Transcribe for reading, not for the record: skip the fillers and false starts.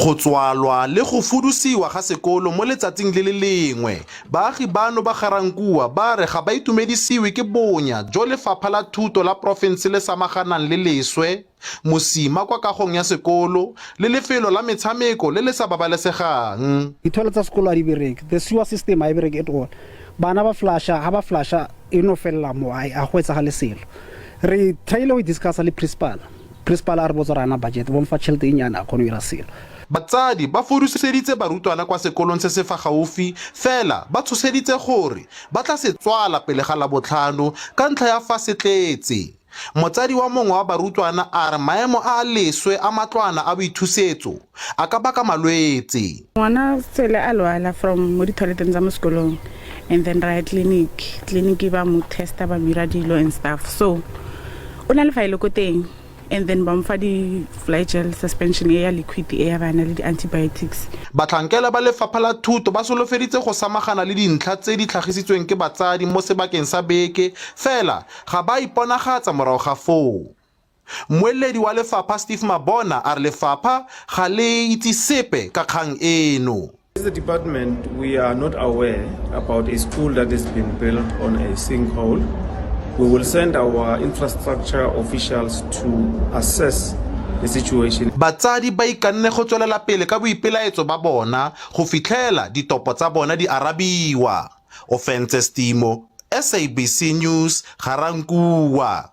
Go tswalwa le go fudusiwa ga sekolo mo letsatsing le le lengwe, baagi bano ba Ga-Rankuwa ba re ga ba itumedisiwe ke bonya jo lefapha la thuto la porofense le samaganang le leswe, mosima kwa kagong ya sekolo le lefelo la metshameko le le sa babalesegang. Dithoto tsa sekolo a di bereke, the sewer system a e bereke at all. Bana ba flasha, ha ba flasha e no fella mo a go etsagale selo. Re thaile go discussa le principal a re botsa rana budget bo mfa tšhelete e nyana a kgone go ira selo. Batsadi ba fuduseditse barutwana kwa sekolong se se fa gaufi fela ba tshoseditse gore ba tla se tswala pele ga la botlhano ka ntlha ya fa se tletse. Motsadi wa mongwe wa barutwana a re maemo a leswe a matlwana a boithusetso a ka baka malwetse. Ngwana tsele a lwala from mo ditholeteng tsa mo sekolong and then ra clinic ba mo testa ba mira dilo and stuff, so o na le file ko teng and then ba mfa di flagell suspension ya liquid ya bana le di antibiotics. Batlhankela ba lefapha la thuto ba solofeditse go samagana le dintlha tse di tlhagisitsweng ke batsadi mo sebakeng sa beke fela ga ba iponagatsa morago ga foo. Moeledi wa lefapha Steve Mabona a re lefapha ga le itse sepe ka kgang eno. As the department, we are not aware about a school that has been built on a sinkhole. We will send our infrastructure officials to assess the situation. Batsadi ba ikanne go tswelela pele ka boipelaetso ba bona go fitlhela ditopo tsa bona di arabiwa. Offense Stimo, SABC News, Ga-Rankuwa.